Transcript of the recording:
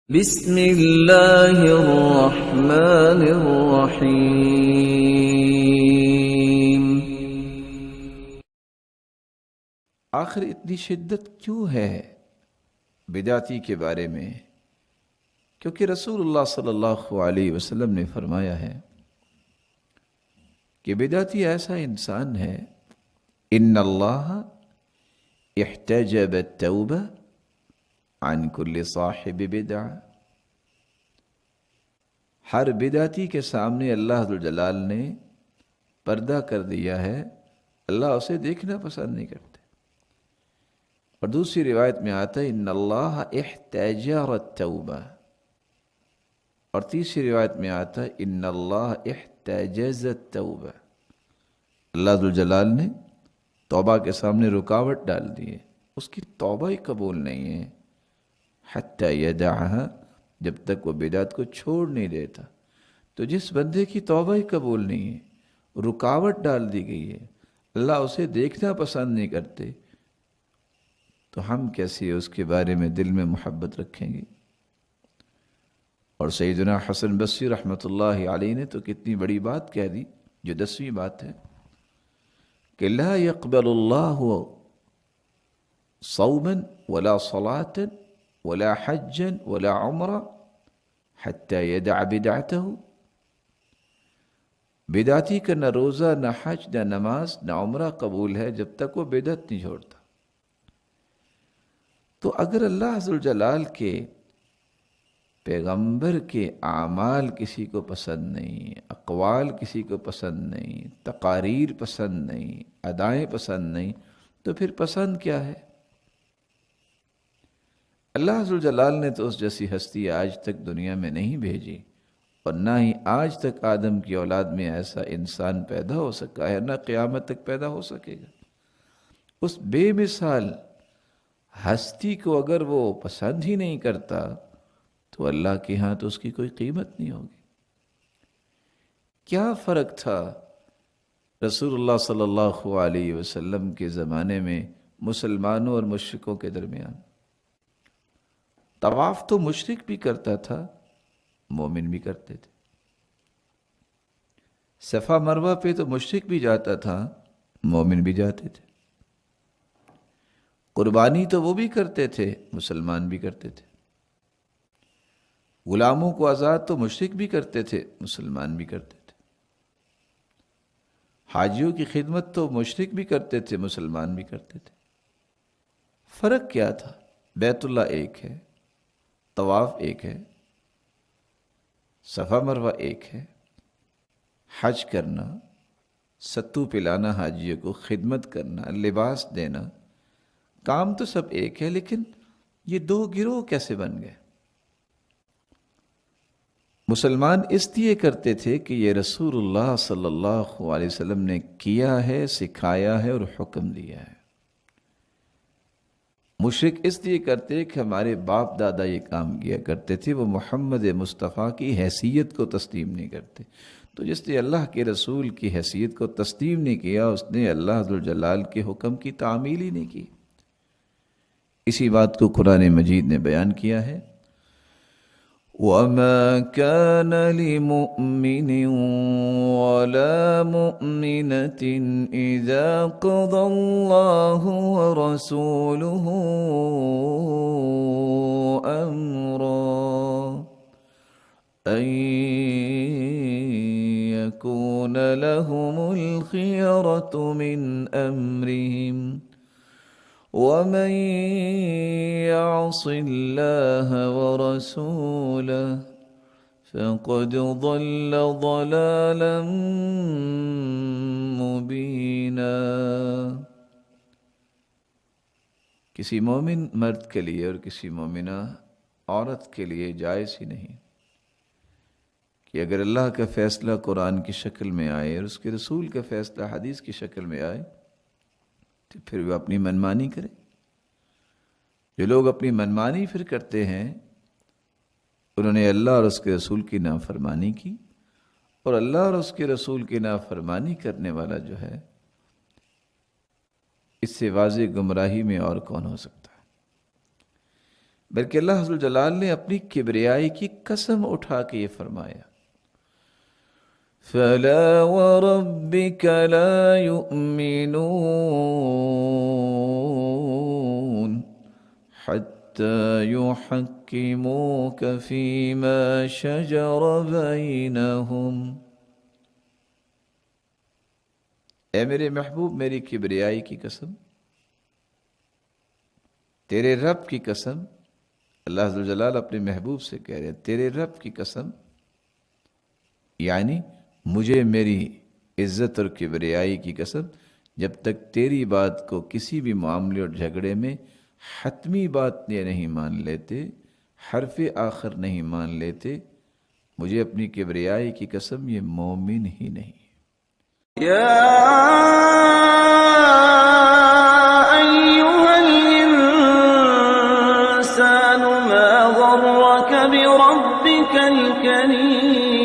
بسم اللہ الرحمن الرحیم۔ آخر اتنی شدت کیوں ہے بدعتی کے بارے میں؟ کیونکہ رسول اللہ صلی اللہ علیہ وسلم نے فرمایا ہے کہ بدعتی ایسا انسان ہے ان اللہ احتجب التوبہ عن کل صاحب بدعہ، ہر بدعتی کے سامنے اللہ ذوالجلال نے پردہ کر دیا ہے، اللہ اسے دیکھنا پسند نہیں کرتے۔ اور دوسری روایت میں آتا ہے ان اللہ احتجر التوبہ، اور تیسری روایت میں آتا ہے ان اللہ احتجز التوبہ، اللہ ذوالجلال نے توبہ کے سامنے رکاوٹ ڈال دی ہے، اس کی توبہ ہی قبول نہیں ہے حتی یدعها، جب تک وہ بدعت کو چھوڑ نہیں دیتا۔ تو جس بندے کی توبہ ہی قبول نہیں ہے، رکاوٹ ڈال دی گئی ہے، اللہ اسے دیکھنا پسند نہیں کرتے، تو ہم کیسے اس کے بارے میں دل میں محبت رکھیں گے؟ اور سیدنا حسن بصری رحمۃ اللہ علیہ نے تو کتنی بڑی بات کہہ دی، جو 10ویں بات ہے کہ لا يقبل اللہ صوما ولا صلاة ولا حجا ولا عمرہ حتی یدع بدعتہ، بدعتی کا نہ روزہ نہ حج نہ نماز نہ عمرہ قبول ہے جب تک وہ بدعت نہیں چھوڑتا۔ تو اگر اللہ ذوالجلال کے پیغمبر کے اعمال کسی کو پسند نہیں، اقوال کسی کو پسند نہیں، تقاریر پسند نہیں، ادائیں پسند نہیں، تو پھر پسند کیا ہے؟ اللہ ذوالجلال نے تو اس جیسی ہستی آج تک دنیا میں نہیں بھیجی، اور نہ ہی آج تک آدم کی اولاد میں ایسا انسان پیدا ہو سکا ہے، نہ قیامت تک پیدا ہو سکے گا۔ اس بے مثال ہستی کو اگر وہ پسند ہی نہیں کرتا تو اللہ کے ہاں تو اس کی کوئی قیمت نہیں ہوگی۔ کیا فرق تھا رسول اللہ صلی اللہ علیہ وسلم کے زمانے میں مسلمانوں اور مشرکوں کے درمیان؟ طواف تو مشرک بھی کرتا تھا، مومن بھی کرتے تھے۔ صفا مروہ پہ تو مشرک بھی جاتا تھا، مومن بھی جاتے تھے۔ قربانی تو وہ بھی کرتے تھے، مسلمان بھی کرتے تھے۔ غلاموں کو آزاد تو مشرک بھی کرتے تھے، مسلمان بھی کرتے تھے۔ حاجیوں کی خدمت تو مشرک بھی کرتے تھے، مسلمان بھی کرتے تھے۔ فرق کیا تھا؟ بیت اللہ ایک ہے، طواف ایک ہے، صفا مروہ ایک ہے، حج کرنا، ستو پلانا حاجیوں کو، خدمت کرنا، لباس دینا، کام تو سب ایک ہے، لیکن یہ دو گروہ کیسے بن گئے؟ مسلمان اس لیے کرتے تھے کہ یہ رسول اللہ صلی اللہ علیہ وسلم نے کیا ہے، سکھایا ہے اور حکم دیا ہے۔ مشرک اس لیے کرتے کہ ہمارے باپ دادا یہ کام کیا کرتے تھے، وہ محمد مصطفیٰ کی حیثیت کو تسلیم نہیں کرتے۔ تو جس نے اللہ کے رسول کی حیثیت کو تسلیم نہیں کیا، اس نے اللہ ذوالجلال کے حکم کی تعمیل ہی نہیں کی۔ اسی بات کو قرآن مجید نے بیان کیا ہے وَمَا كَانَ لِمُؤْمِنٍ وَلَا مُؤْمِنَةٍ إِذَا قَضَى اللَّهُ وَرَسُولُهُ أَمْرًا أَن يَكُونَ لَهُمُ الْخِيَرَةُ مِنْ أَمْرِهِمْ وَمَن يَعْصِ اللَّهَ وَرَسُولَهُ فَقَدْ ضَلَّ ضَلَالًا مُبِينًا۔ کسی مومن مرد کے لیے اور کسی مومنہ عورت کے لیے جائز ہی نہیں کہ اگر اللہ کا فیصلہ قرآن کی شکل میں آئے اور اس کے رسول کا فیصلہ حدیث کی شکل میں آئے تو پھر وہ اپنی منمانی کرے۔ جو لوگ اپنی منمانی پھر کرتے ہیں، انہوں نے اللہ اور اس کے رسول کی نافرمانی کی، اور اللہ اور اس کے رسول کی نافرمانی کرنے والا جو ہے، اس سے واضح گمراہی میں اور کون ہو سکتا ہے؟ بلکہ اللہ عز و جلال نے اپنی کبریائی کی قسم اٹھا کے یہ فرمایا فَلَا وَرَبِّكَ لَا يُؤْمِنُونَ حَتَّى يُحَكِّمُوكَ فِيمَا شَجَرَ بَيْنَهُمْ۔ اے میرے محبوب، میری کبریائی کی قسم، تیرے رب کی قسم، اللہ عز و جلال اپنے محبوب سے کہہ رہے ہیں تیرے رب کی قسم، یعنی مجھے میری عزت اور کبریائی کی قسم، جب تک تیری بات کو کسی بھی معاملے اور جھگڑے میں حتمی بات یہ نہیں مان لیتے، حرف آخر نہیں مان لیتے، مجھے اپنی کبریائی کی قسم یہ مومن ہی نہیں۔ يا أيها الإنسان ما غرك بربك الكريم